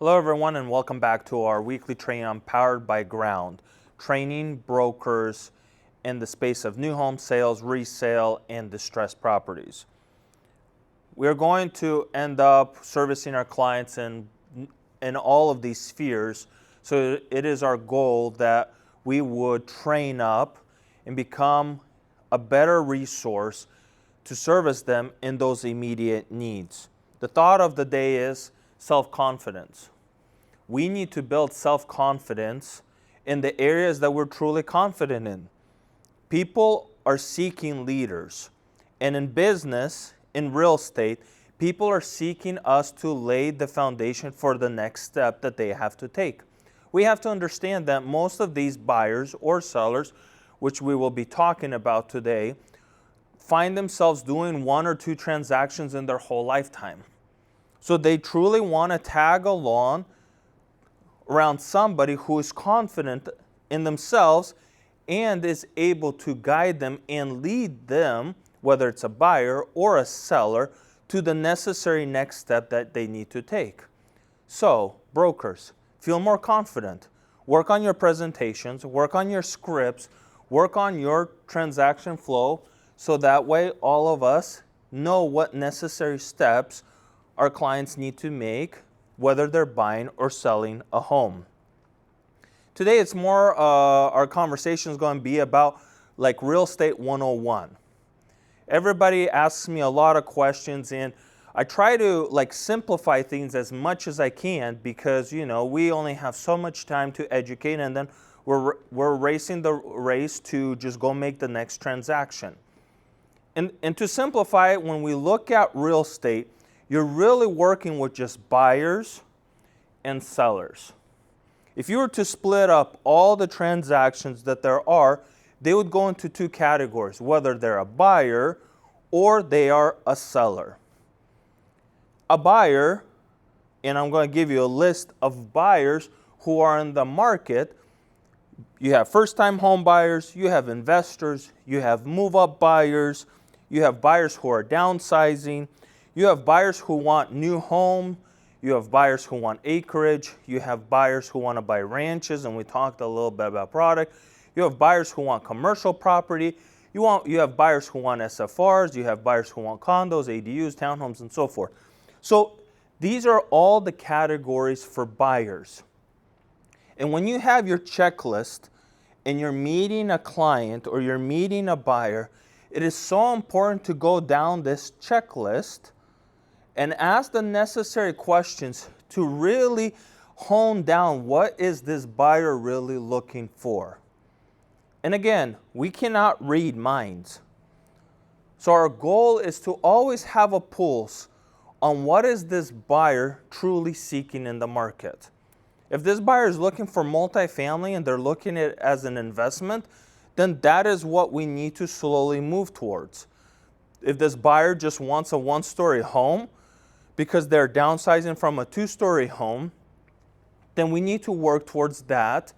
Hello everyone and welcome back to our weekly training on Powered by Ground, training brokers in the space of new home sales, resale, and distressed properties. We're going to end up servicing our clients in all of these spheres, so it is our goal that we would train up and become a better resource to service them in those immediate needs. The thought of the day is self-confidence. We need to build self-confidence in the areas that we're truly confident in. People are seeking leaders. And in business, in real estate, people are seeking us to lay the foundation for the next step that they have to take. We have to understand that most of these buyers or sellers, which we will be talking about today, find themselves doing one or two transactions in their whole lifetime. So they truly want to tag along around somebody who is confident in themselves and is able to guide them and lead them, whether it's a buyer or a seller, to the necessary next step that they need to take. So, brokers, feel more confident. Work on your presentations, work on your scripts, work on your transaction flow, so that way all of us know what necessary steps our clients need to make, whether they're buying or selling a home. Today it's more, our conversation is going to be about like real estate 101. Everybody asks me a lot of questions and I try to simplify things as much as I can because we only have so much time to educate, and then we're racing the race to just go make the next transaction. And to simplify it, when we look at real estate, you're really working with just buyers and sellers. If you were to split up all the transactions that there are, they would go into two categories, whether they're a buyer or they are a seller. A buyer, and I'm going to give you a list of buyers who are in the market. You have first-time home buyers, you have investors, you have move-up buyers, you have buyers who are downsizing, you have buyers who want new home, you have buyers who want acreage, you have buyers who want to buy ranches, and we talked a little bit about product. You have buyers who want commercial property, you have buyers who want SFRs, you have buyers who want condos, ADUs, townhomes, and so forth. So these are all the categories for buyers. And when you have your checklist and you're meeting a client or you're meeting a buyer, it is so important to go down this checklist and ask the necessary questions to really hone down what is this buyer really looking for. And again, we cannot read minds. So our goal is to always have a pulse on what is this buyer truly seeking in the market. If this buyer is looking for multifamily and they're looking at it as an investment, then that is what we need to slowly move towards. If this buyer just wants a one-story home because they're downsizing from a two-story home, then we need to work towards that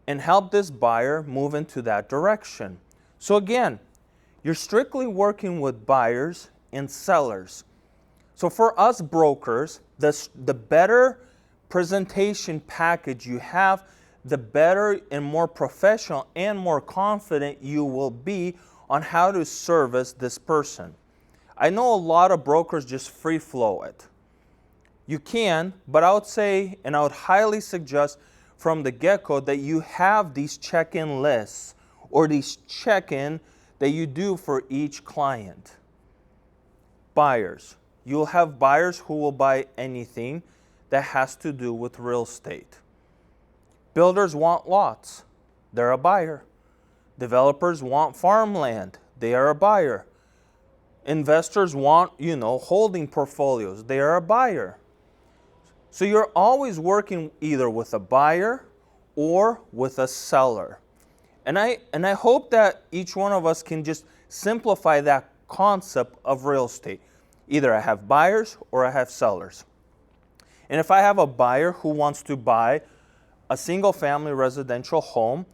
and help this buyer move into that direction. So again, you're strictly working with buyers and sellers. So for us brokers, the better presentation package you have, the better and more professional and more confident you will be on how to service this person. I know a lot of brokers just free flow it. You can, but I would say, and I would highly suggest from the get-go that you have these check-in lists or these check-in that you do for each client. Buyers. You'll have buyers who will buy anything that has to do with real estate. Builders want lots. They're a buyer. Developers want farmland. They are a buyer. Investors want, holding portfolios. They are a buyer. So you're always working either with a buyer or with a seller. And I hope that each one of us can just simplify that concept of real estate. Either I have buyers or I have sellers. And if I have a buyer who wants to buy a single-family residential home,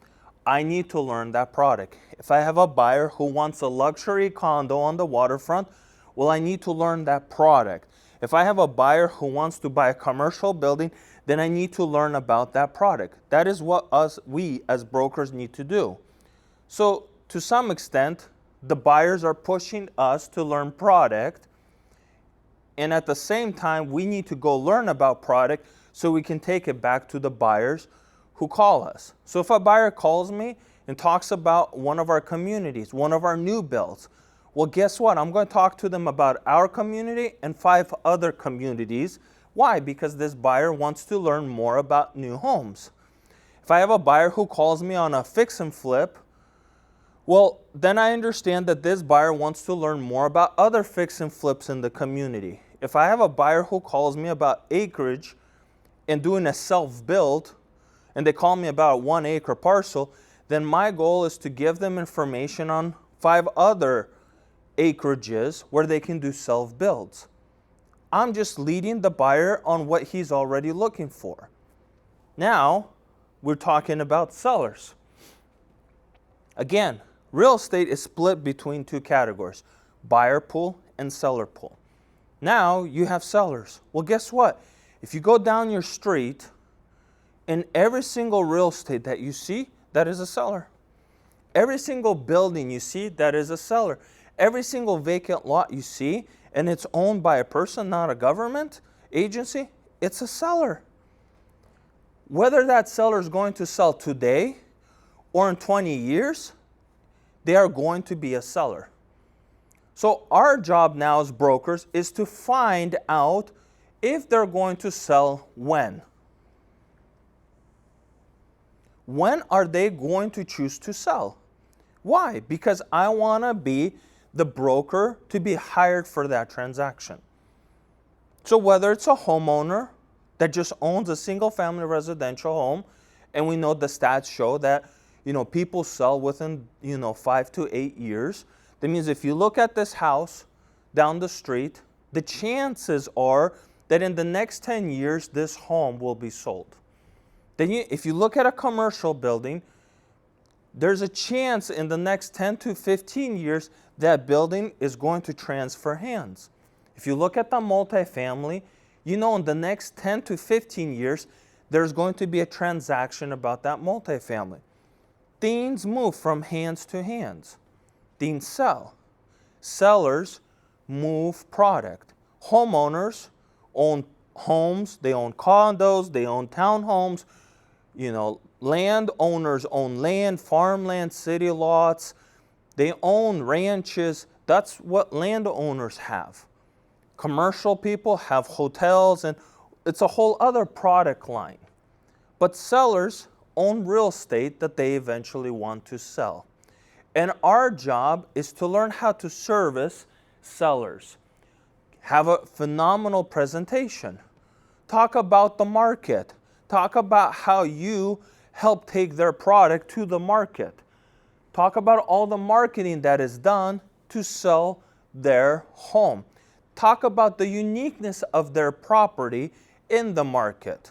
I need to learn that product. If I have a buyer who wants a luxury condo on the waterfront, well, I need to learn that product. If I have a buyer who wants to buy a commercial building, then I need to learn about that product. That is what we as brokers need to do. So to some extent, the buyers are pushing us to learn product, and at the same time, we need to go learn about product so we can take it back to the buyers who call us. So if a buyer calls me and talks about one of our communities, one of our new builds, well, guess what? I'm going to talk to them about our community and 5 other communities. Why? Because this buyer wants to learn more about new homes. If I have a buyer who calls me on a fix and flip, well, then I understand that this buyer wants to learn more about other fix and flips in the community. If I have a buyer who calls me about acreage and doing a self-build, and they call me about a 1-acre parcel, then my goal is to give them information on 5 other acreages where they can do self-builds. I'm just leading the buyer on what he's already looking for. Now, we're talking about sellers. Again, real estate is split between 2 categories, buyer pool and seller pool. Now you have sellers. Well, guess what? If you go down your street, in every single real estate that you see, that is a seller. Every single building you see, that is a seller. Every single vacant lot you see, and it's owned by a person, not a government agency, it's a seller. Whether that seller is going to sell today or in 20 years, they are going to be a seller. So our job now as brokers is to find out if they're going to sell when. When are they going to choose to sell? Why? Because I want to be the broker to be hired for that transaction. So whether it's a homeowner that just owns a single family residential home, and we know the stats show that people sell within 5 to 8 years. That means if you look at this house down the street, the chances are that in the next 10 years, this home will be sold. Then if you look at a commercial building, there's a chance in the next 10 to 15 years that building is going to transfer hands. If you look at the multifamily, in the next 10 to 15 years, there's going to be a transaction about that multifamily. Things move from hands to hands. Things sell. Sellers move product. Homeowners own homes, they own condos, they own townhomes. Landowners own land, farmland, city lots. They own ranches. That's what landowners have. Commercial people have hotels, and it's a whole other product line. But sellers own real estate that they eventually want to sell. And our job is to learn how to service sellers. Have a phenomenal presentation. Talk about the market. Talk about how you help take their product to the market. Talk about all the marketing that is done to sell their home. Talk about the uniqueness of their property in the market.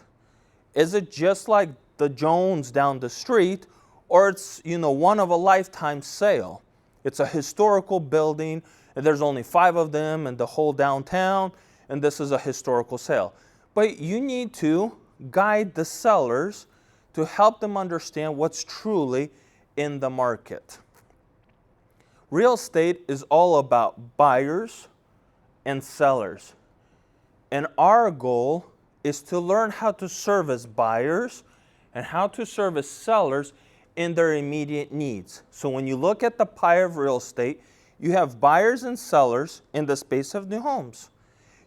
Is it just like the Jones down the street, or it's one of a lifetime sale? It's a historical building, and there's only 5 of them in the whole downtown, and this is a historical sale. But you need to guide the sellers to help them understand what's truly in the market. Real estate is all about buyers and sellers. And our goal is to learn how to service buyers and how to service sellers in their immediate needs. So when you look at the pie of real estate, you have buyers and sellers in the space of new homes.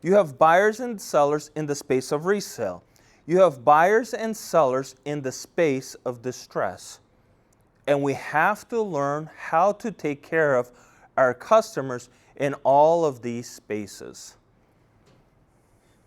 You have buyers and sellers in the space of resale. You have buyers and sellers in the space of distress. And we have to learn how to take care of our customers in all of these spaces.